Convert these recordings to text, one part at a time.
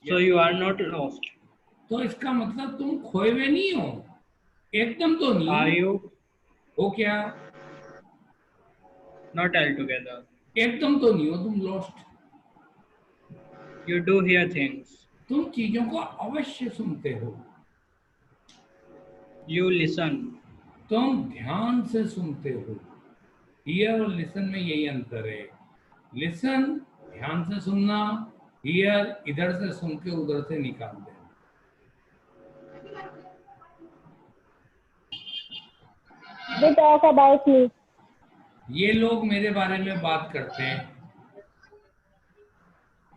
So you are not lost. तो इसका मतलब तुम खोए हुए नहीं हो, एकदम तो नहीं Are हो। you? हो क्या? Not altogether. एकदम तो नहीं हो तुम lost. You do hear things. तुम चीजों को अवश्य सुनते हो। You listen. तुम ध्यान से सुनते हो। हियर और लिसन में यही अंतर है। लिसन ध्यान से सुनना, हियर इधर से सुन के उधर से निकाल देना। They talk about me. ये लोग मेरे बारे में बात करते हैं।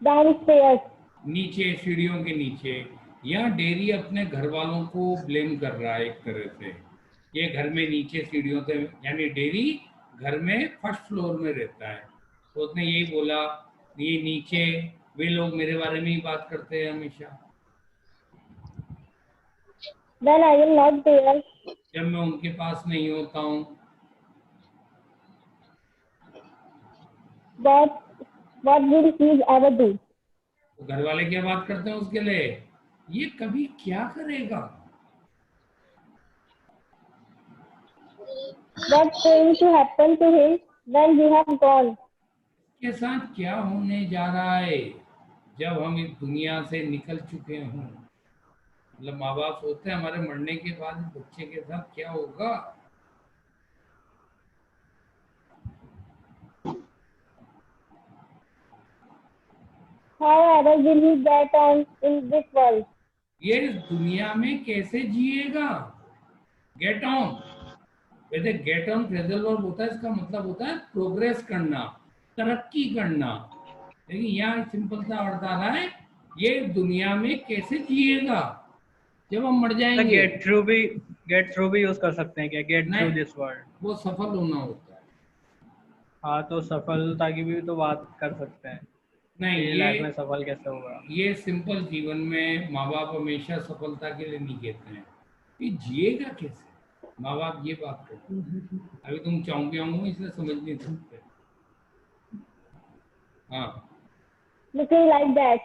Downstairs. नीचे सीढ़ियों के नीचे। यहाँ डेरी अपने घर वालों को ब्लेम कर रहा है एक तरह से। ये घर में नीचे सीढ़ियों से, यानी डेरी घर में फर्स्ट फ्लोर में रहता है, तो उसने यही बोला ये नीचे वे लोग मेरे बारे में ही बात करते हैं हमेशा। When I am not there, जब मैं उनके पास नहीं होता हूँ, what will he ever do? तो घर वाले क्या बात करते हैं उसके लिए, ये कभी क्या करेगा। What's going to happen to him when we have gone? के साथ क्या होने जा रहा है जब हम इस दुनिया से निकल चुके हों। मतलब माँ बाप सोचते हैं हमारे मरने के बाद बच्चे के साथ क्या होगा। However, will he get on in this world? ये इस दुनिया में कैसे जिएगा। गेट ऑन, वैसे गेट ऑन फ्रेजल वर्ब होता है, इसका मतलब होता है प्रोग्रेस करना, तरक्की करना। लेकिन यहाँ सिंपल सा अर्थ आ रहा है ये दुनिया में कैसे जिएगा जब हम मर जाएंगे। गेट थ्रू भी यूज कर सकते हैं क्या, गेट थ्रू दिस वर्ल्ड। वो सफल होना होता है। हाँ तो सफलता की भी तो बात कर सकते हैं। नहीं, ये लाइफ में सफल कैसे होगा। ये सिंपल जीवन में माँ बाप हमेशा सफलता के लिए नहीं कहते हैं कि जिएगा कैसे। माँ बाप ये बात करते हैं, अभी तुम चाहूंगे आऊंगा इसलिए समझ नहीं सकते। हाँ, Looking like that.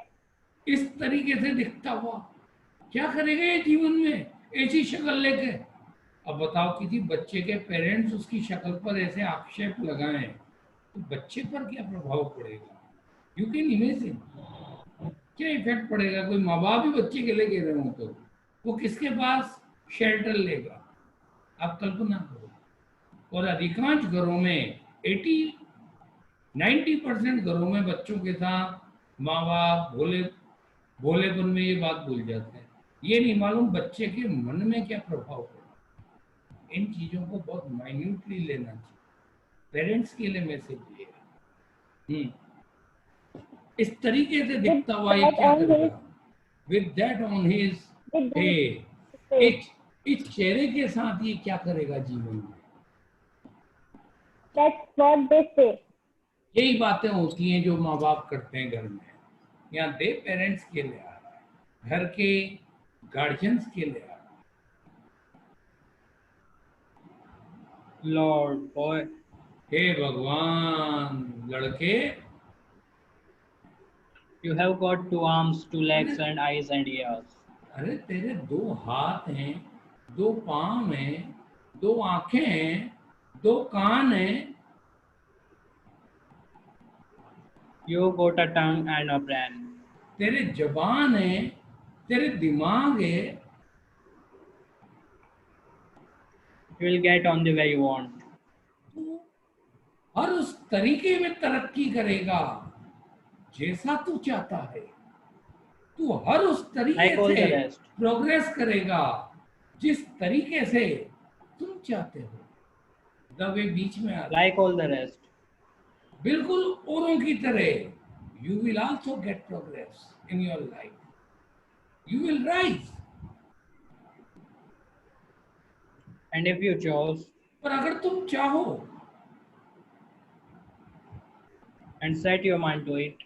इस तरीके से दिखता हुआ क्या करेगा ये जीवन में, ऐसी शक्ल लेके। अब बताओ किसी बच्चे के पेरेंट्स उसकी शक्ल पर ऐसे आक्षेप लगाएं तो बच्चे पर क्या प्रभाव पड़ेगा। यू कैन इमेजिन क्या इफेक्ट पड़ेगा। कोई माँ बाप ही बच्चे के लिए कह रहे हो तो वो किसके पास शेल्टर लेगा, आप कल्पना करो। और अधिकांश घरों में 80-90% घरों में बच्चों के साथ माँ बाप भोलेपन में ये बात भूल जाते हैं। ये नहीं मालूम बच्चे के मन में क्या प्रभाव पड़ा। इन चीजों को बहुत माइन्यूटली लेना चाहिए। पेरेंट्स के लिए मैसेज ये है। इस तरीके से दिखता हुआ ये क्या करेगा। With that on his face, इस चेहरे के साथ ये क्या करेगा जीवन में। That's what they say. यही बातें होती हैं जो माँ बाप करते हैं घर में। यहाँ दे पेरेंट्स के लिए आ रहा है, घर के गार्जियंस के लिए आ रहा है। लॉर्ड बॉय, हे भगवान, लड़के you have got 2 arms, 2 legs and eyes and ears. अरे तेरे 2 हाथ हैं, 2 पाँव हैं, 2 आंखें हैं, 2 कान हैं। You got a tongue and a brain. तेरे जबान है, तेरे दिमाग है। You will get on the way you want. तू हर उस तरीके में तरक्की करेगा जैसा तू चाहता है। तू हर उस तरीके Like all the से rest. प्रोग्रेस करेगा जिस तरीके से तुम चाहते हो। दबे बीच में आ Like all the rest. बिल्कुल औरों की तरह। You will also get progress in your life, you will rise. And if you chose पर अगर तुम चाहो and set your mind to it,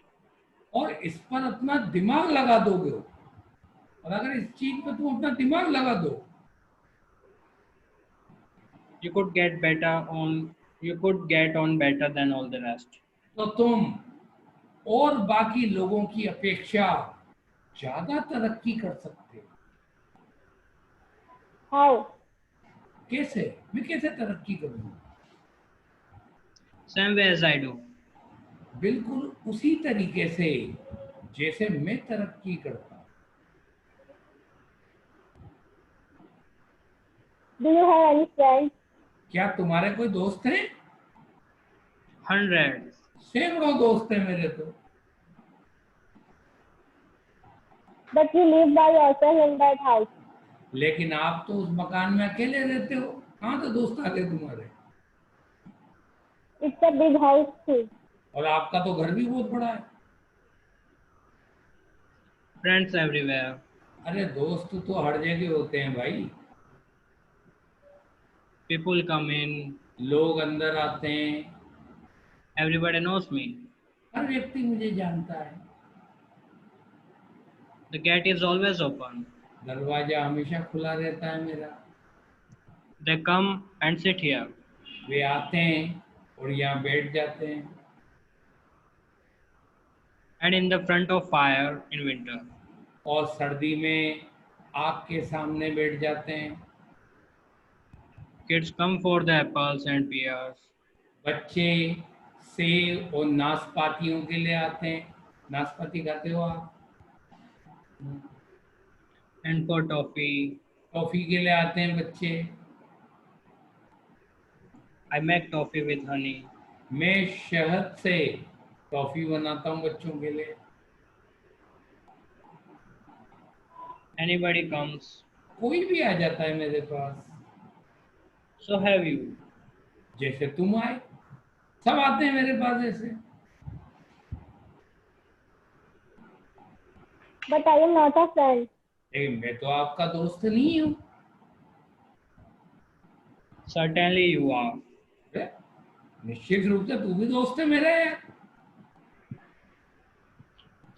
और इस पर अपना दिमाग लगा दोगे, और अगर इस चीज पर तुम अपना दिमाग लगा दो, you could get on better than all the rest. तो तुम और बाकी लोगों की अपेक्षा ज्यादा तरक्की कर सकते हो। How? कैसे? मैं कैसे तरक्की करूंगा? Same way as I do. बिल्कुल उसी तरीके से जैसे मैं तरक्की करता हूँ। Do you have any friends? क्या तुम्हारे कोई दोस्त हैं? Hundreds. सैकड़ों दोस्त हैं मेरे तो। But you live by yourself in that house. लेकिन आप तो उस मकान में अकेले रहते हो, कहाँ से दोस्त आ गए तुम्हारे? It's a big house too. और आपका तो घर भी बहुत बड़ा है। Friends everywhere. अरे दोस्त तो हर जगह होते हैं भाई। People come in. लोग अंदर आते हैं। Everybody knows me. हर व्यक्ति मुझे जानता है। The gate is always open. दरवाजा हमेशा खुला रहता है मेरा। They come and sit here. वे आते हैं और यहाँ बैठ जाते हैं। And in the front of fire in winter. और सर्दी में आग के सामने बैठ जाते हैं। Kids come for the apples and pears. बच्चे सेब और नाशपातियों के लिए आते हैं। नाशपाती खाते हो आप? And for toffee. टॉफी के लिए आते हैं बच्चे। I make toffee with honey. मैं शहद से टॉफी बनाता हूँ बच्चों के लिए। Anybody comes. कोई भी आ जाता है मेरे पास। So have you. जैसे तुम आए, सब आते हैं मेरे पास ऐसे। But I am not a friend. लेकिन मैं तो आपका दोस्त नहीं हूँ। Certainly you are. अरे, निश्चित रूप से तू भी दोस्त है मेरा यार।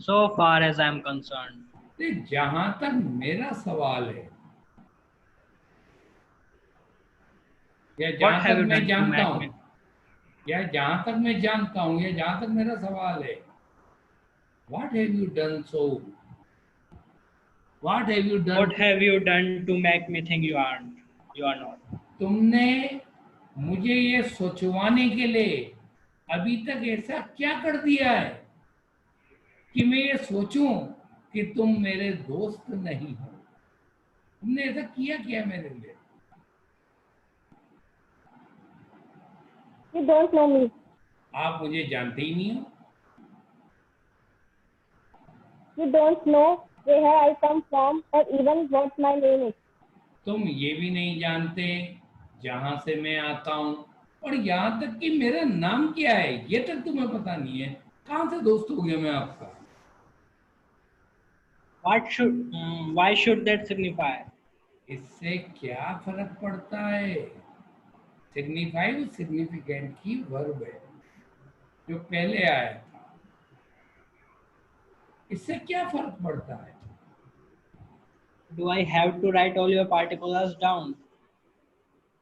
So far as I am concerned. जहां तक मेरा सवाल है, या What जहां have तक you मैं done to जानता make हूँ, me? या जहां तक मैं जानता हूँ, या जहां तक मेरा सवाल है, What have you done so? What have you done? What have you done to make me think you aren't? You are not. तुमने मुझे ये सोचवाने के लिए अभी तक ऐसा क्या कर दिया है कि मैं ये सोचूं कि तुम मेरे दोस्त नहीं हो? तुमने ऐसा किया क्या मेरे लिए? You don't know me. आप मुझे जानते ही नहीं हो। You don't know where I come from or even what my name is. तुम ये भी नहीं जानते जहां से मैं आता हूँ, और यहाँ तक कि मेरा नाम क्या है ये तक तुम्हें पता नहीं है। कहाँ से दोस्त हो गया मैं आपका? Why should that signify? इससे क्या फर्क पड़ता है? सिग्निफाई वो सिग्निफिकेंट की वर्ब है जो पहले आया था। इससे क्या फर्क पड़ता है? Do I have to write all your particulars down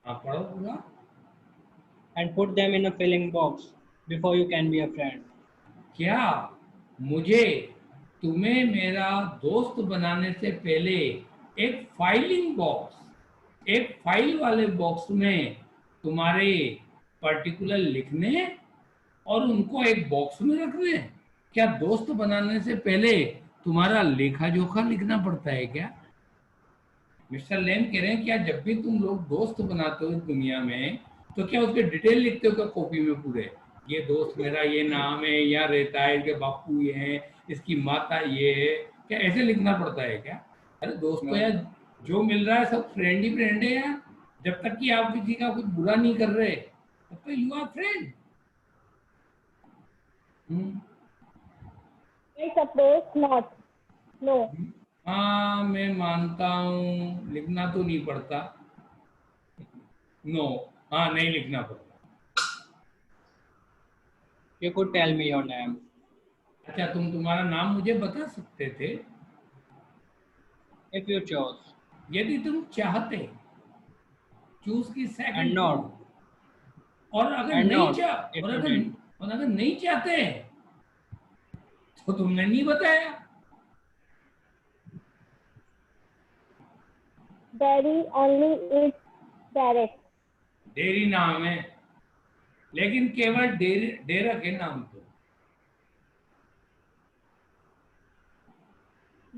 आप पढ़ो पूरा। and put them in a filling box before you can be a friend? क्या मुझे तुम्हें मेरा दोस्त बनाने से पहले एक फाइलिंग बॉक्स, एक फाइल वाले बॉक्स में तुम्हारे पर्टिकुलर लिखने हैं और उनको एक बॉक्स में रखने हैं? क्या दोस्त बनाने से पहले तुम्हारा लेखा जोखा लिखना पड़ता है क्या? मिस्टर लेम कह रहे हैं क्या जब भी तुम लोग दोस्त बनाते हो इस दुनिया में तो क्या उसके डिटेल लिखते हो क्या कॉपी में पूरे? ये दोस्त मेरा ये नाम है, यहाँ रहता है, इसके बापू ये हैं, इसकी माता ये है, क्या ऐसे लिखना पड़ता है क्या? अरे दोस्त को यार जो मिल रहा है सब फ्रेंड ही फ्रेंड है यार। जब तक कि आप किसी का कुछ बुरा नहीं कर रहे तब तक you are friend. I suppose not. No. हाँ मैं मानता हूँ, लिखना तो नहीं पड़ता। नो, हाँ नहीं लिखना पड़ता। You could tell me your name. अच्छा तुम तुम्हारा नाम मुझे बता सकते थे If you chose. यदि तुम चाहते। चूज की And सेकंड। not. और अगर And नहीं not, चाह if और you अगर did. और अगर नहीं चाहते तो तुमने नहीं बताया। Daddy only eats carrots. Dairy नाम है, लेकिन केवल डेरक है नाम तो।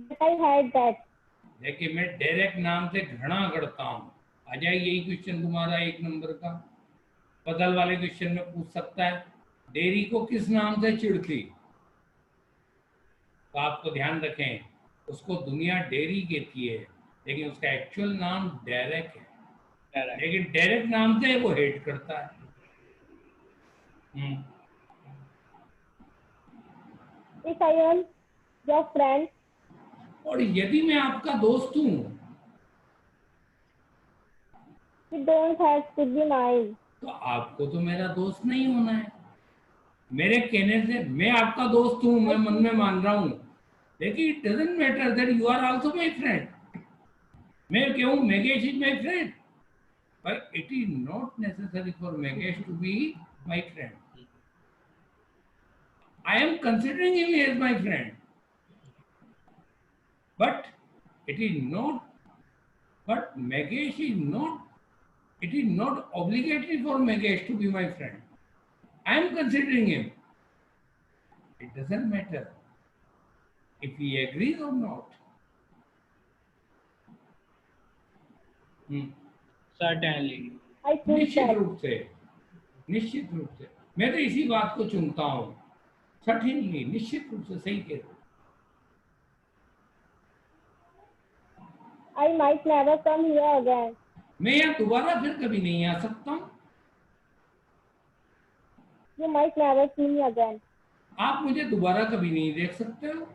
But I had that. देखिए मैं डेरेक नाम से घृणा करता हूँ। आ जाए यही क्वेश्चन तुम्हारा 1 नंबर का, पजल वाले क्वेश्चन में पूछ सकता है, डेरी को किस नाम से चिढ़ती? तो आपको ध्यान रखें, उसको दुनिया डेरी कहती है, लेकिन उसका एक्चुअल नाम डेरेक है। Correct. लेकिन डेरेक नाम से वो हेट करता है। If I am your friend, और यदि मैं आपका दोस्त हूँ, you don't have to be mine. तो आपको तो मेरा दोस्त नहीं होना है। मेरे कहने से मैं आपका दोस्त हूँ, मैं मन में मान रहा हूँ, लेकिन it doesn't matter that you are also my friend. मैं कहूँ Megesh is my friend, but it is not necessary for Megesh to be my friend. I am considering him as my friend, but it is not. But Megesh is not. It is not obligatory for Megesh to be my friend. I am considering him. It doesn't matter if he agrees or not. Certainly. I feel निश्चित that. निश्चित रूप से मैं तो इसी बात को चुनता हूँ। certainly, निश्चित रूप से सही कह रहे हो। I might never come here again. मैं यहाँ दोबारा फिर कभी नहीं आ सकता हूँ। You might never see me again. आप मुझे दोबारा कभी नहीं देख सकते हो।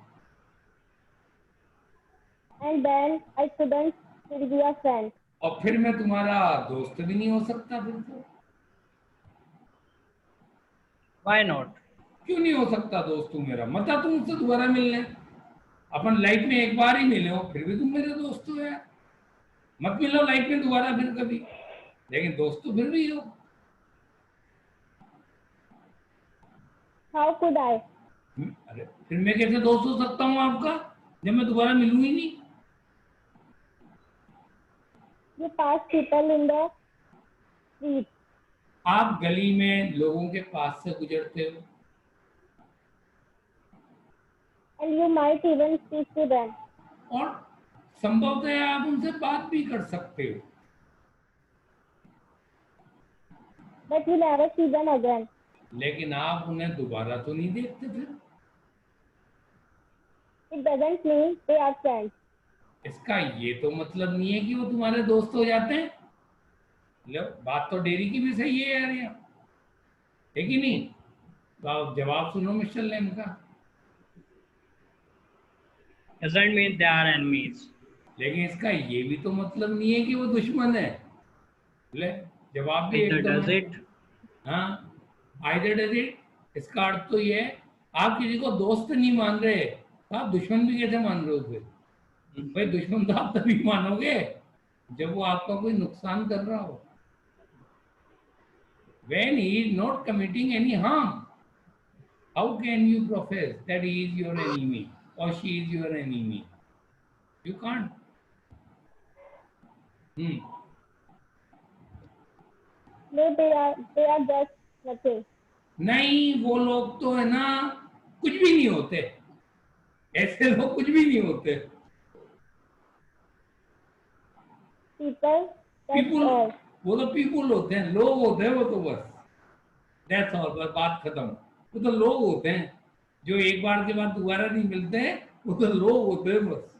And then I couldn't still be a friend. और फिर मैं तुम्हारा दोस्त भी नहीं हो सकता फिर तो। Why not? क्यों नहीं हो सकता दोस्त तू मेरा? मत आ तुम मुझसे दोबारा मिलने, अपन लाइफ में एक बार ही मिले हो, फिर भी तुम मेरे दोस्त हो यार। मत मिलो लाइफ में दोबारा फिर कभी, लेकिन दोस्त तो फिर भी हो। How could I? अरे फिर मैं कैसे दोस्त हो सकता हूँ आपका जब मैं दोबारा मिलूं ही नहीं? You pass people in the street. आप गली में लोगों के पास से गुजरते हो, And you might even speak to them. और संभवतः आप उनसे बात भी कर सकते हो, But you never see them again. लेकिन आप उन्हें दोबारा तो नहीं देखते फिर। It doesn't mean they are friends. इसका ये तो मतलब नहीं है कि वो तुम्हारे दोस्त हो जाते हैं। लो, बात तो डेरी की भी सही है यार, यहाँ है कि नहीं? तो आप जवाब सुनो मिस्टर लेम का। Doesn't mean they are enemies. लेकिन इसका ये भी तो मतलब नहीं है कि वो दुश्मन है। ले, जवाब भी Either एकदम does है। it. हाँ, आइदर डज इट। इसका अर्थ तो ये है, आप किसी को दोस्त नहीं मान रहे तो आप दुश्मन भी कैसे मान रहे हो फिर? भाई दुश्मन तो आप तभी मानोगे जब वो आपका कोई नुकसान कर रहा हो। When he is not committing any harm, how can you profess that he is your enemy or she is your enemy? You can't. No, they are just nothing. नहीं, वो लोग तो है ना कुछ भी नहीं होते। ऐसे लोग कुछ भी नहीं होते। People, that's people, all. वो तो पीपुल होते हैं, लोग होते हैं वो तो बस। दैट्स ऑल, बस बात खत्म। वो तो लोग होते हैं जो एक बार के बाद दोबारा नहीं मिलते हैं, वो तो लोग होते हैं बस।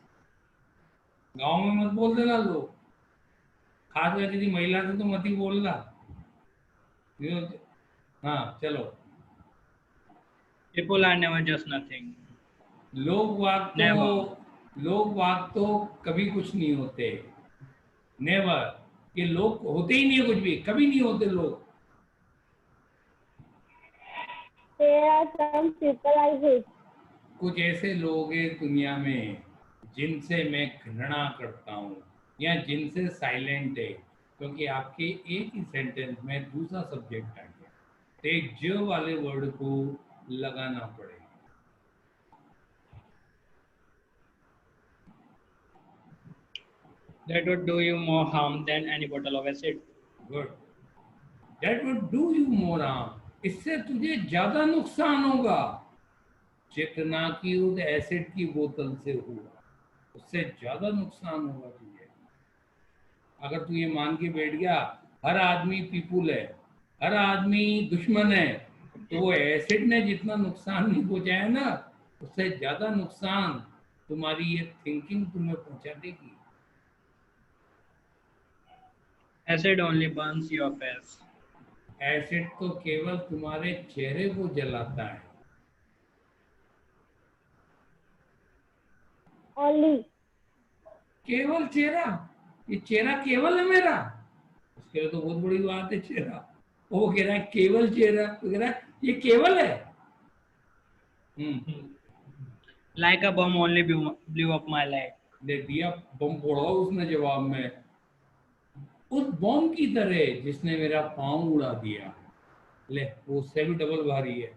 गांव में मत बोल देना लोग, खासकर किसी महिला से तो मत ही बोलना। हाँ चलो। People are never just nothing. लोग वाग तो कभी कुछ नहीं होते। नेवर, ये लोग होते ही नहीं है, कुछ भी कभी नहीं होते लोग। There are some people I hate. कुछ ऐसे लोग हैं दुनिया में जिनसे मैं घृणा करता हूँ या जिनसे साइलेंट है, क्योंकि आपके एक ही सेंटेंस में दूसरा सब्जेक्ट आ गया, तो एक जो वाले वर्ड को लगाना पड़ेगा। That would do you more harm than any bottle of acid. Good, that would do you more harm, इससे तुझे ज्यादा नुकसान होगा जितना कि उस एसिड की बोतल से हुआ, उससे ज्यादा नुकसान होगा तुझे। अगर तू ये मान के बैठ गया हर आदमी पीपुल है, हर आदमी दुश्मन है, तो वो एसिड ने जितना नुकसान नहीं पहुंचाया ना, उससे ज्यादा नुकसान तुम्हारी ये थिंकिंग तुम्हें पहुंचा देगी। Acid only burns your face. Acid तो केवल तुम्हारे चेहरे को जलाता है। Only. केवल चेहरा, ये चेहरा केवल है मेरा, उसके लिए तो बहुत बड़ी बात है चेहरा। वो कह रहा है केवल चेहरा, तो कह रहा है ये केवल है। Like a bomb only blew up my leg. दे दिया बम फोड़ा उसने जवाब में, उस बम की तरह जिसने मेरा पाँव उड़ा दिया। ले, वो उससे भी डबल भारी है।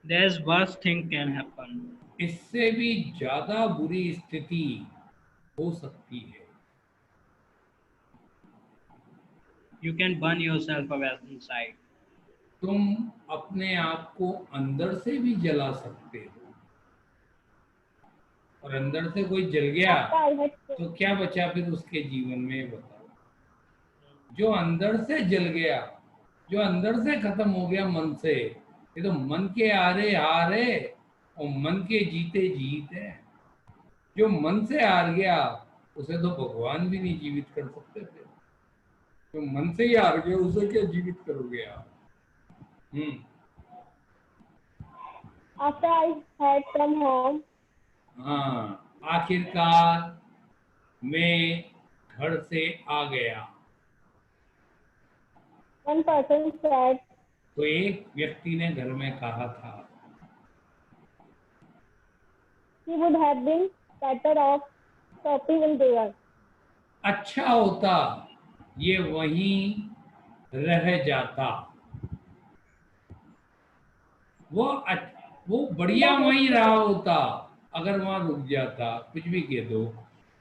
There's worse thing can happen. इससे भी ज्यादा बुरी स्थिति हो सकती है। You can burn yourself away inside. तुम अपने आप को अंदर से भी जला सकते हो, और अंदर से कोई जल गया After I had तो क्या बचा फिर उसके जीवन में, बताओ। जो अंदर से जल गया, जो अंदर से खत्म हो गया मन से, ये तो मन के हारे हार है और मन के जीते जीत है। जो मन से हार गया उसे तो भगवान भी नहीं जीवित कर सकते थे। जो मन से ही हार गया उसे क्या जीवित करोगे आप? after I had come home, हाँ, आखिरकार मैं घर से आ गया। one person said तो एक व्यक्ति ने घर में कहा था, he would have been better off stopping in there. अच्छा होता ये वहीं रह जाता, वो बढ़िया वहीं रहा होता अगर वहां रुक जाता। कुछ भी कह दो।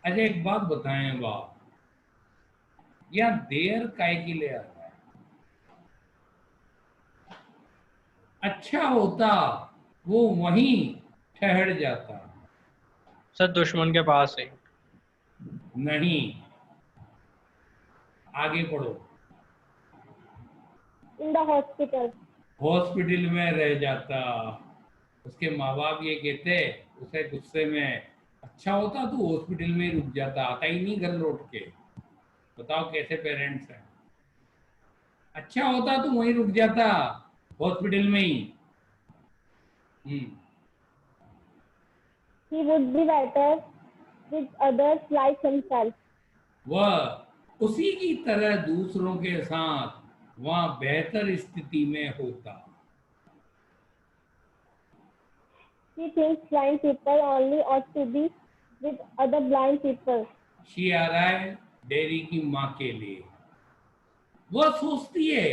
अच्छा एक बात बताएं बाप, या देर काय के लिए आता है? अच्छा होता वो वहीं ठहर जाता। सर दुश्मन के पास है। नहीं, आगे पढ़ो। In the hospital. हॉस्पिटल में रह जाता। उसके माँ बाप ये कहते उसे गुस्से में, अच्छा होता तू हॉस्पिटल में रुक जाता, आता ही नहीं घर लौट के। बताओ कैसे पेरेंट्स हैं। अच्छा होता तू वहीं रुक जाता हॉस्पिटल में ही। He would be better with others like himself. वह उसी की तरह दूसरों के साथ वहां बेहतर स्थिति में होता। He thinks blind people only ought to be with other blind people. शी आ रहा है डेयरी की माँ के लिए। वह सोचती है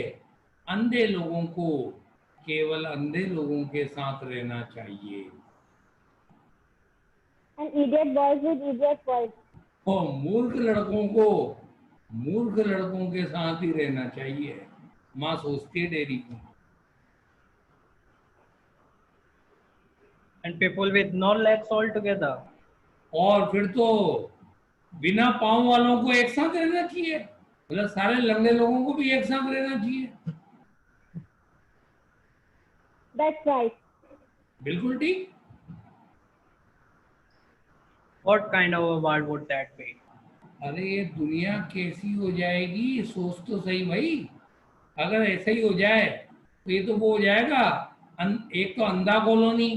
अंधे लोगों को केवल अंधे लोगों के साथ रहना चाहिए, And idiot boys with idiot boys. और मूर्ख लड़कों को मूर्ख लड़कों के साथ ही रहना चाहिए। माँ सोचती है डेयरी की। And people with no legs altogether. और फिर तो बिना पाँव वालों को एक साथ रहना चाहिए, मतलब सारे लंगड़े लोगों को भी एक साथ रहना चाहिए। That's right. बिल्कुल ठीक। What kind of a world would that be? अरे ये दुनिया कैसी हो जाएगी, सोच तो सही भाई। अगर ऐसा ही हो जाए तो ये तो वो हो जाएगा, एक तो अंधा कॉलोनी,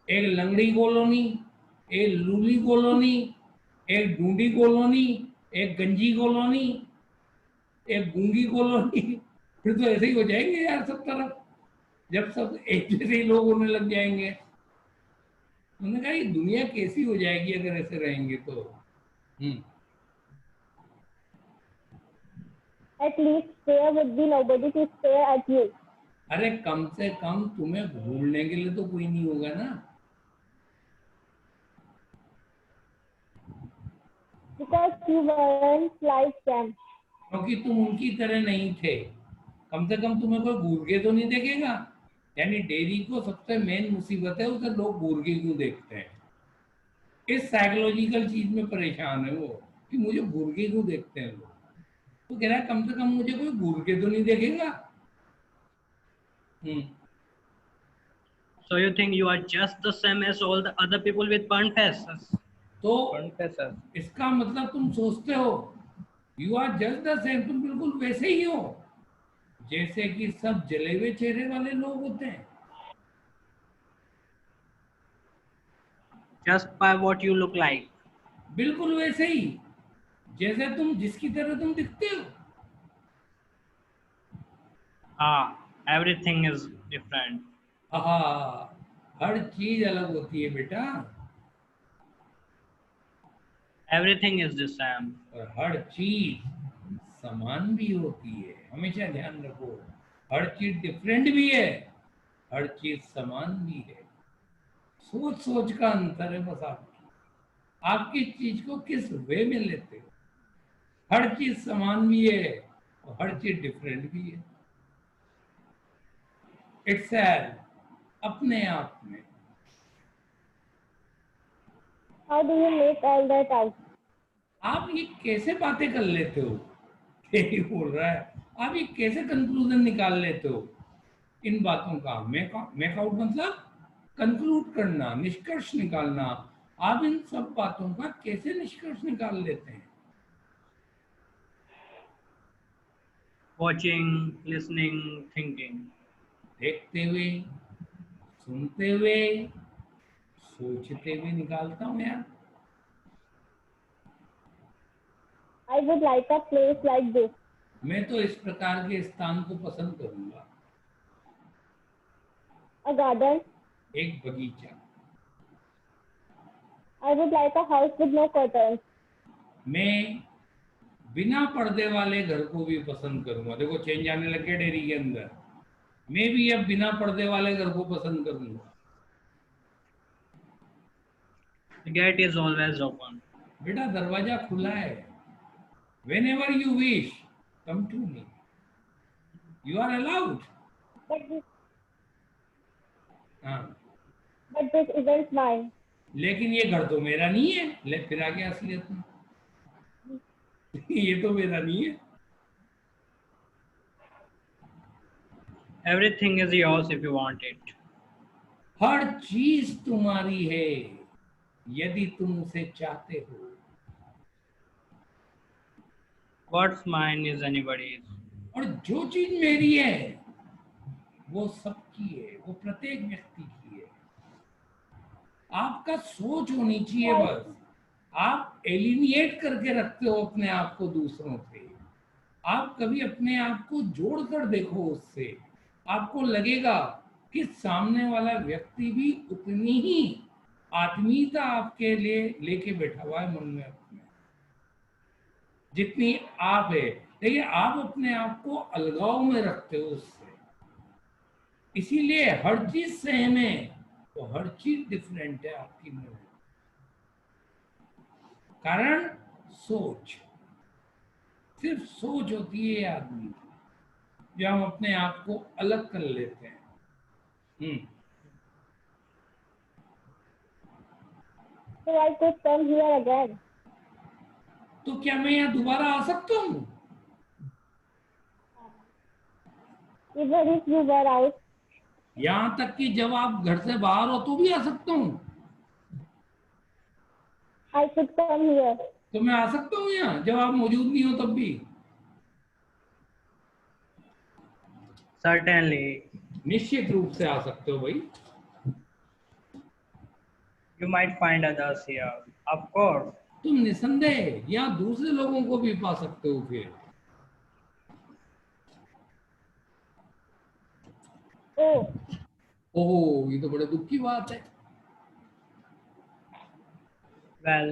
एक लंगड़ी कॉलोनी, एक लूली कॉलोनी, एक ढूंढी कॉलोनी, एक गंजी कॉलोनी, एक गूंगी कॉलोनी। फिर तो ऐसे ही हो जाएंगे यार सब तरफ, जब सब एक जैसे ही लोग होने लग जाएंगे। उन्होंने कहा ये दुनिया कैसी हो जाएगी अगर ऐसे रहेंगे तो। At least there would be nobody to stare at you. अरे कम से कम तुम्हें घूरने के लिए तो कोई नहीं होगा ना। Because you weren't like them. क्योंकि तुम उनकी तरह नहीं थे। कम से कम तुम्हें कोई घूर के तो नहीं देखेगा। यानी डेरी को सबसे मेन मुसीबत है, उसे लोग घूर के क्यों देखते हैं। इस साइकोलॉजिकल चीज में परेशान है वो कि मुझे घूर के क्यों देखते हैं लोग। तो कह रहा है कम से कम मुझे कोई घूर के तो नहीं देखेगा। So you think you are just the same as all the other people with burnt faces? तो Burnt faces. इसका मतलब तुम सोचते हो you are just the same, तुम बिल्कुल वैसे ही हो जैसे कि सब जले हुए चेहरे वाले लोग होते हैं। Just by what you look like. बिल्कुल वैसे ही जैसे तुम जिसकी तरह तुम दिखते हो। Everything is different. हाँ, हर चीज अलग होती है बेटा, Everything is the same. और हर चीज समान भी होती है। हमेशा ध्यान रखो, हर चीज डिफरेंट भी है, हर चीज समान भी है। सोच सोच का अंतर है बस आप किस चीज को किस वे में लेते हो। हर चीज समान भी है और हर चीज डिफरेंट भी है। इट्स अपने आप में। How do you make all that out? आप ये कैसे बातें कर लेते हो, यही बोल रहा है। आप ये कैसे कंक्लूजन निकाल लेते हो इन बातों का। मेक आउट मतलब कंक्लूड करना, निष्कर्ष निकालना। आप इन सब बातों का कैसे निष्कर्ष निकाल लेते हैं। Watching, listening, thinking. देखते हुए, सुनते हुए, सोचते हुए निकालता हूँ यार। I would like a place like this. मैं तो इस प्रकार के स्थान को पसंद करूंगा। A garden. एक बगीचा। I would like a house with no curtains. मैं बिना पर्दे वाले घर को भी पसंद करूंगा। देखो चेंज आने लगे डेयरी के अंदर। मैं भी अब बिना पर्दे वाले घर को पसंद करूंगा। The gate is always open. बेटा दरवाजा खुला है। Whenever you wish, come to me. You are allowed. But this, हाँ, but this isn't mine. लेकिन ये घर तो मेरा नहीं है। ले फिर आगे असलियत में ये तो मेरा नहीं है। Everything is yours if you want it. हर चीज तुम्हारी है यदि तुम उसे चाहते हो। What's mine is anybody's. और जो चीज मेरी है वो सबकी है, वो प्रत्येक व्यक्ति की है। आपका सोच होनी चाहिए बस। आप एलिनिएट करके रखते हो अपने आप को दूसरों से। आप कभी अपने आप को जोड़ कर देखो उससे, आपको लगेगा कि सामने वाला व्यक्ति भी उतनी ही आत्मीयता आपके लिए लेके बैठा हुआ है मन में अपने, जितनी आप है। लेकिन आप अपने आप को अलगाव में रखते हो उससे। इसीलिए हर चीज सेम है तो हर चीज डिफरेंट है आपकी में। कारण सोच, सिर्फ सोच होती है आदमी की, जो हम अपने आप को अलग कर लेते हैं। So I could come here again. तो क्या मैं यहाँ दोबारा आ सकता हूँ? Even if you were out. यहाँ तक कि जब आप घर से बाहर हो तो भी आ सकता हूँ। I could come here. तो मैं आ सकता हूँ यहाँ जब आप मौजूद नहीं हो तब भी। Certainly. निश्चित रूप से आ सकते हो भाई। You might find others here. Of course. तुम निसंदेह यहाँ दूसरे लोगों को भी पा सकते हो फिर। ओह, ये तो बड़े दुख की बात है। Well,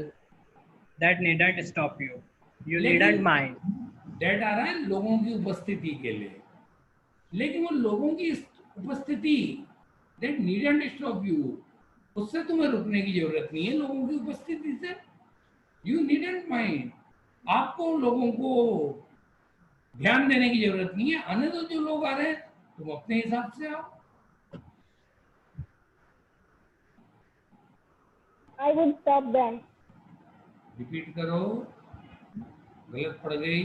that needn't stop you. You लेकिन needn't mind. डेट आ रहा है लोगों की उपस्थिति के लिए, लेकिन वो लोगों की उपस्थिति दैट नीडंट स्टॉप यू, उससे तुम्हें रुकने की जरूरत नहीं है लोगों की उपस्थिति से। You needn't mind. आपको लोगों को ध्यान देने की जरूरत नहीं है, आने दो जो लोग आ रहे हैं, तुम अपने हिसाब से आओ। I would stop them. Repeat करो, गलत पड़ गई,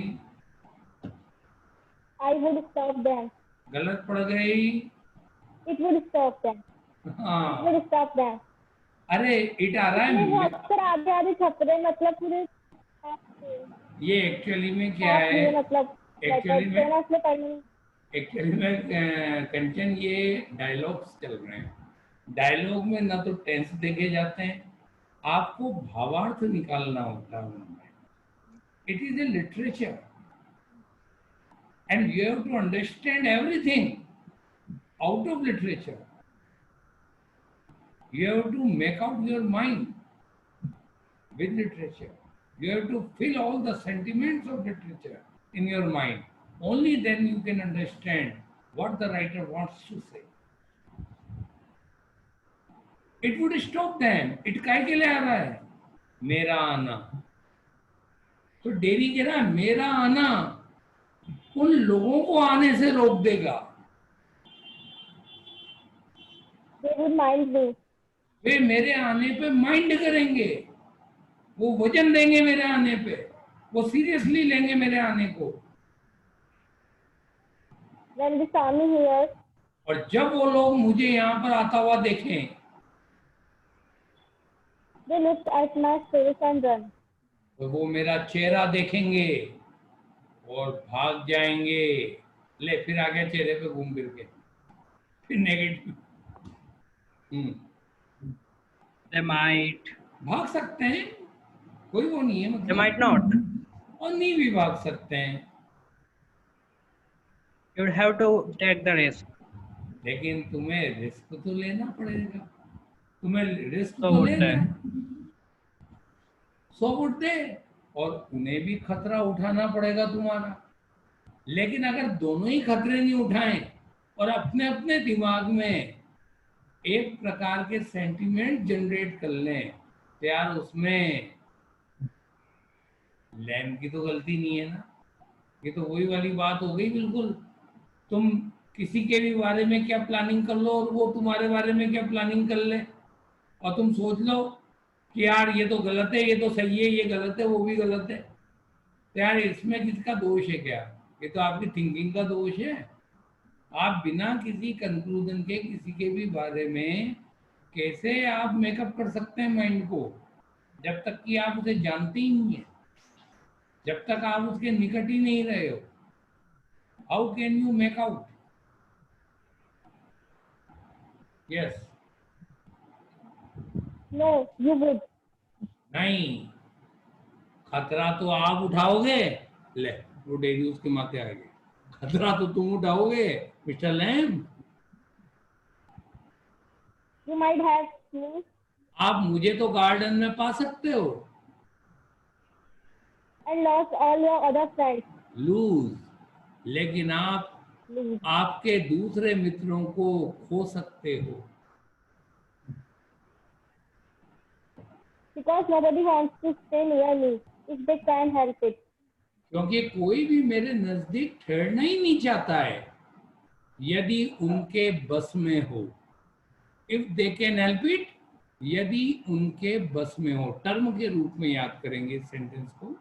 I would stop them. गलत पड़ गई। It would stop them. It हाँ, would stop them. अरे इट आ रहा इसमें वो है। अक्सर आधे आधे छप रहे, मतलब पूरे ये एक्चुअली में क्या half है, लिए, मतलब एक्चुअली letters में थे ना, इसलिए पढ़ने कंचन ये डायलॉग्स चल रहे हैं। डायलॉग में ना तो टेंस देखे जाते हैं, आपको भावार्थ निकालना होता है उनमें। It is a literature and you have to understand everything out of literature. You have to make out your mind with literature. You have to feel all the sentiments of literature in your mind. Only then you can understand what the writer wants to say. It would stop them. It काय के लिए आ रहा है? मेरा आना। तो dairy कह रहा है मेरा आना उन लोगों को आने से रोक देगा। they would mind me. वे मेरे आने पे माइंड करेंगे, वो वजन देंगे मेरे आने पे, वो सीरियसली लेंगे मेरे आने को। When they saw me here, और जब वो लोग मुझे यहाँ पर आता हुआ देखें, they looked at my face and run. तो वो मेरा चेहरा देखेंगे और भाग जाएंगे। ले फिर आ गया चेहरे पे घूम फिर के, फिर नेगेटिव। They might. भाग सकते हैं, कोई वो नहीं है, They मतलब might not. और नहीं भी भाग सकते हैं, You would have to take the risk. लेकिन तुम्हें रिस्क तो लेना पड़ेगा। तुम्हें रिस्क So तो would लेना they. है। सो वुड दे, और उन्हें भी खतरा उठाना पड़ेगा तुम्हारा। लेकिन अगर दोनों ही खतरे नहीं उठाएं और अपने अपने दिमाग में एक प्रकार के सेंटिमेंट जनरेट कर लें, तो यार उसमें लैम की तो गलती नहीं है ना। ये तो वही वाली बात हो गई बिल्कुल। तुम किसी के भी बारे में क्या प्लानिंग कर लो और वो तुम्हारे बारे में क्या प्लानिंग कर ले, और तुम सोच लो कि यार ये तो गलत है, ये तो सही है, ये गलत है, वो भी गलत है। तो यार इसमें किसका दोष है क्या? ये तो आपकी थिंकिंग का दोष है। आप बिना किसी कंक्लूजन के किसी के भी बारे में कैसे आप मेकअप कर सकते हैं माइंड को, जब तक कि आप उसे जानते ही नहीं है, जब तक आप उसके निकट ही नहीं रहे हो। How can you make out? Yes, No, you would. नहीं, खतरा तो आप उठाओगे। ले वो डेरी उसके माथे आ गए, खतरा तो तुम उठाओगे mister Lam. You might have me आप मुझे तो गार्डन में पा सकते हो, and lost all your other friends. Lose, लेकिन आप Lose. आपके दूसरे मित्रों को खो सकते हो। Because nobody wants to stay near me if they can help it. क्योंकि कोई भी मेरे नजदीक ठहरना ही नहीं चाहता है यदि उनके बस में हो। If they can help it, यदि उनके बस में हो। टर्म के रूप में याद करेंगे इस सेंटेंस को।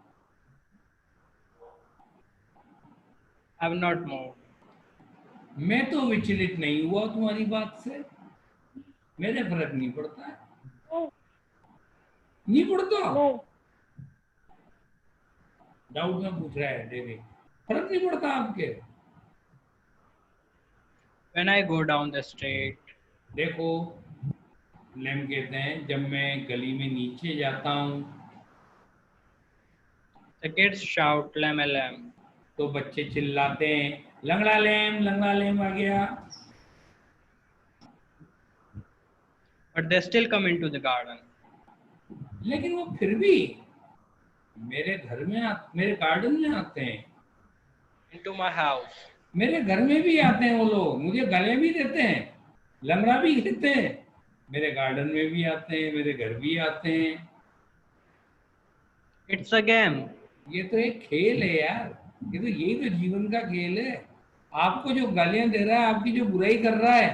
Have not moved. मैं तो विचलित नहीं हुआ तुम्हारी बात से, मेरे फर्क नहीं पड़ता है। No, नहीं पड़ता, no. डाउट में पूछ रहा है डेवी, फर्क नहीं पड़ता आपके। When I go down the street, देखो लेम कहते हैं जब मैं गली में नीचे जाता हूँ the kids shout lam lam. तो बच्चे चिल्लाते हैं लंगड़ा लेम आ गया। But they still come into the garden. लेकिन वो फिर भी मेरे घर में मेरे गार्डन में आते हैं, Into my house. मेरे घर में भी आते हैं। वो लोग मुझे गले भी देते हैं, लंगड़ा भी कहते हैं, मेरे गार्डन में भी आते हैं, मेरे घर भी आते हैं। It's a game. ये तो एक खेल है यार, ये तो यही तो जीवन का खेल है। आपको जो गालियां दे रहा है, आपकी जो बुराई कर रहा है,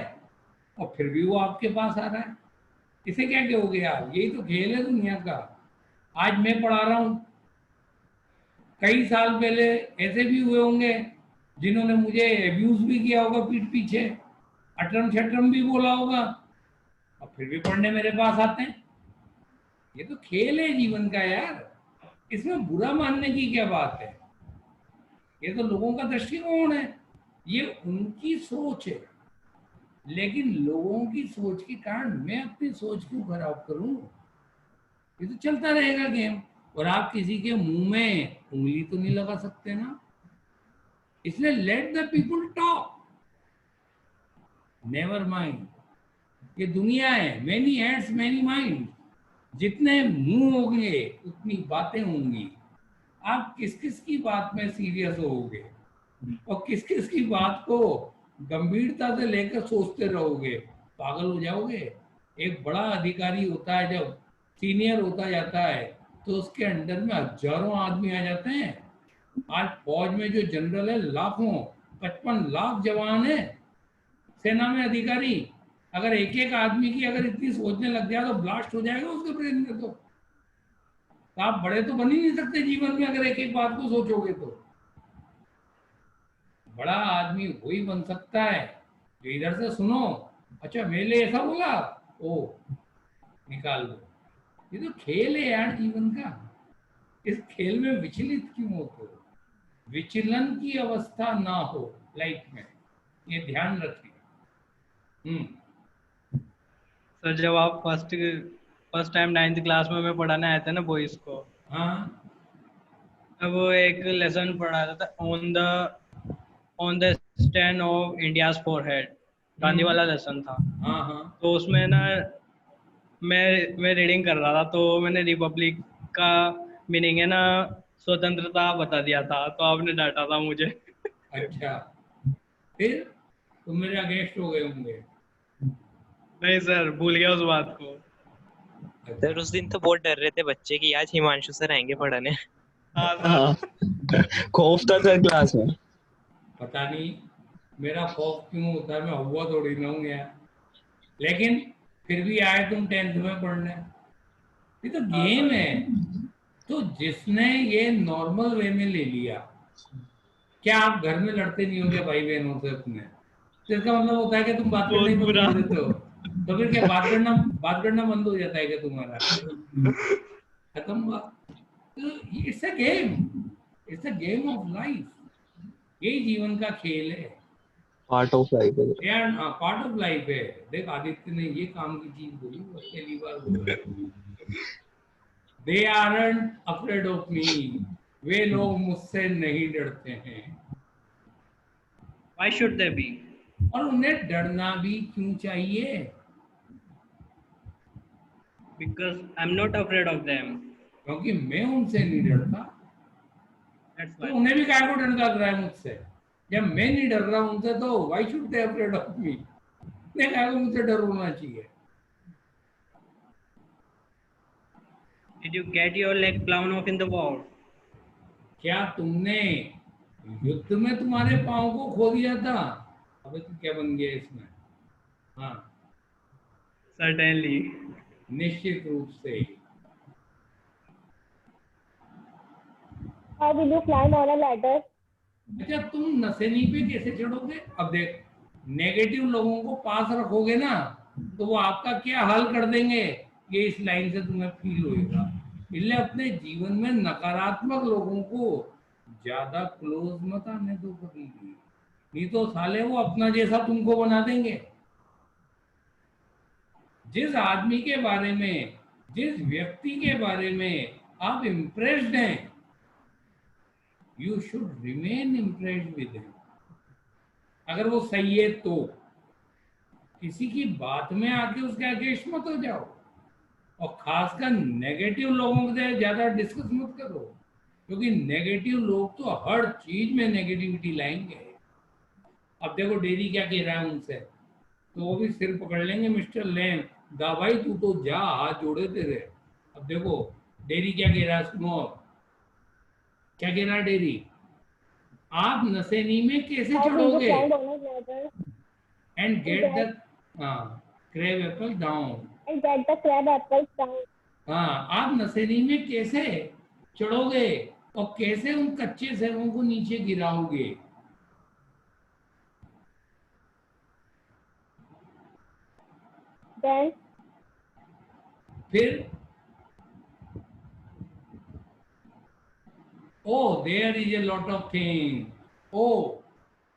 और फिर भी वो आपके पास आ रहा है, इसे क्या कहोगे यार? यही तो खेल है दुनिया का। आज मैं पढ़ा रहा हूँ, कई साल पहले ऐसे भी हुए होंगे जिन्होंने मुझे एब्यूज भी किया होगा पीठ पीछे, अटरम शटरम भी बोला होगा, और फिर भी पढ़ने मेरे पास आते हैं। ये तो खेल है जीवन का यार, इसमें बुरा मानने की क्या बात है? ये तो लोगों का दृष्टिकोण है, ये उनकी सोच है। लेकिन लोगों की सोच के कारण मैं अपनी सोच क्यों खराब करूं? ये तो चलता रहेगा गेम, और आप किसी के मुंह में उंगली तो नहीं लगा सकते ना। इसलिए let the people talk, never mind. ये दुनिया है, मेनी हेड्स मेनी माइंड। जितने मुंह होंगे उतनी बातें होंगी। आप किस किस की बात में सीरियस होगे और किस किस की बात को गंभीरता से लेकर सोचते रहोगे? पागल हो जाओगे। एक बड़ा अधिकारी होता है, जब सीनियर होता जाता है तो उसके अंडर में हजारों आदमी आ जाते हैं। आज फौज में जो जनरल है, लाखों, 55 लाख जवान है सेना में अधिकारी। अगर एक एक आदमी की अगर इतनी सोचने लग जाए तो ब्लास्ट हो जाएगा उसके ब्रेन में। तो आप बड़े तो बन ही नहीं सकते जीवन में अगर एक एक बात को सोचोगे तो। बड़ा आदमी वही बन सकता है जो इधर से सुनो, अच्छा मेरे लिए ऐसा बोला, ओ निकाल दो। ये तो खेल है यार जीवन का, इस खेल में विचलित क्यों होते हो? विचलन की अवस्था ना हो लाइफ में, ये ध्यान रखें। सर जब आप फर्स्ट टाइम 9th क्लास में मैं पढ़ाने आए थे ना बॉयज को, हाँ तब वो एक लेसन पढ़ाया था on the stand of India's forehead, Gandhi वाला लेसन था। हाँ हाँ तो उसमें ना मैं रीडिंग कर रहा था, तो मैंने रिपब्लिक का मीनिंग है ना स्वतंत्रता बता दिया था, तो आपने डांटा था मुझे। अच्छा, फिर तुम मेरे अगेंस्ट हो गए होंगे। नहीं सर, भूल गया उस बात को। अच्छा, सर उस दिन तो बहुत डर रहे थे बच्चे कि आज हिमांशु सर आएंगे पढ़ाने। हाँ सर। हाँ खौफ था सर क्लास में। पता नहीं मेरा खौफ क्यों होता है, मैं हुआ थोड़ी ना हूँ यार। लेकिन फिर भी आए तुम 10th में पढ़ने, ये तो गेम है। तो जिसने ये नॉर्मल वे में ले लिया, क्या आप घर में लड़ते नहीं होंगे भाई बहनों से अपने? तो इसका मतलब होता है कि तुम बात करना ही बंद कर देते हो। तो फिर क्या बात करना बंद हो जाता है क्या तुम्हारा? खत्म हुआ। तो it's a game, it's a game of life. यही जीवन का खेल है पार्ट ऑफ लाइफ है। यार, पार्ट ऑफ लाइफ है। देख आदित्य ने ये काम की चीज बोली, वो पहली बार बोला। They aren't afraid of me, वे लोग मुझसे नहीं डरते हैं। Why should they be? और उन्हें डरना भी क्यों चाहिए? Because I'm not afraid of them. क्योंकि मैं उनसे नहीं डरता। That's तो why. उन्हें भी काय को डर लग रहा है मुझसे? जब मैं नहीं डर रहा उनसे तो why should they afraid of मी? उन्हें काय को मुझसे डर होना चाहिए? Did you get your leg blown off in the war? क्या तुमने युद्ध में तुम्हारे पाँव को खो दिया था? अबे तू क्या बन गया इसमें? हाँ, Certainly. निश्चित रूप से। How will you climb on a ladder? अच्छा, तुम नशेनी पे कैसे चढ़ोगे? अब देख, नेगेटिव लोगों को पास रखोगे ना तो वो आपका क्या हाल कर देंगे, ये इस लाइन से तुम्हें फील होगा। इसलिए अपने जीवन में नकारात्मक लोगों को ज्यादा क्लोज मत आने दो कभी भी, नहीं तो साले वो अपना जैसा तुमको बना देंगे। जिस आदमी के बारे में, जिस व्यक्ति के बारे में आप इम्प्रेस्ड हैं, you should remain impressed with him. अगर वो सही है तो किसी की बात में आके उसके अगेंस्ट मत हो जाओ, और खासकर नेगेटिव लोगों से ज्यादा डिस्कस मत करो, क्योंकि नेगेटिव लोग तो हर चीज में नेगेटिविटी लाएंगे। अब देखो डेरी क्या कह रहा है उनसे, तो वो भी सिर पकड़ लेंगे, मिस्टर लैम दा भाई तू तो जा, हाथ जोड़े तेरे। अब देखो डेरी क्या कह रहा है, सुनो। क्या कह रहा डेरी? आप नसेनी में कैसे How will you चढ़ोगे? climb on a ladder and get the crab apple down. and get the crab apples down? हाँ, आप नसेनी में कैसे चढ़ोगे और कैसे उन कच्चे सेबों को नीचे गिराओगे? Then फिर oh there is a lot of thing, ओ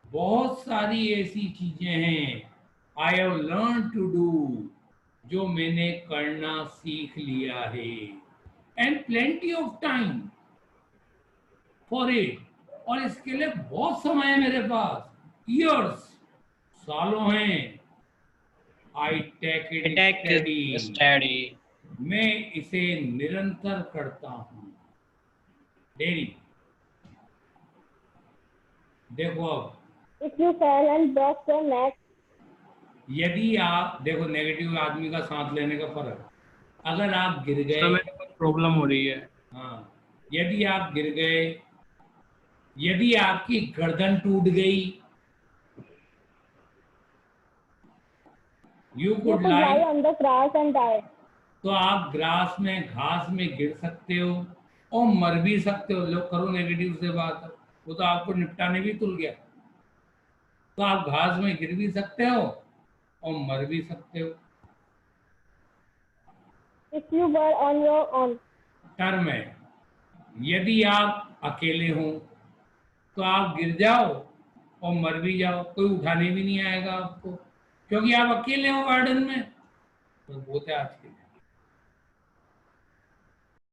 बहुत सारी ऐसी चीजें हैं, I have learn to do, जो मैंने करना सीख लिया है, and plenty of time for it, और इसके लिए बहुत समय है मेरे पास, ईयर्स, सालों हैं। I take it Attack study, is steady. मैं इसे निरंतर करता हूं। डेरी देखो, अब if you fell and broke your neck, यदि आप देखो नेगेटिव आदमी का सांस लेने का फर्क, अगर आप गिर गए, समय में कुछ प्रॉब्लम हो रही है। हाँ, यदि आप गिर गए, यदि आपकी गर्दन टूट गई, you you could could lie lie, on the grass and die. तो आप ग्रास में, घास में गिर सकते हो और मर भी सकते हो। लोग करो नेगेटिव से बात, वो तो आपको निपटाने भी तुल गया। तो आप घास में गिर भी सकते हो और मर भी सकते हो। If you were on your own, term है, यदि आप अकेले हो तो आप गिर जाओ और मर भी जाओ, कोई उठाने भी नहीं आएगा आपको, क्योंकि आप अकेले हो गार्डन में। तो बहुत है आज के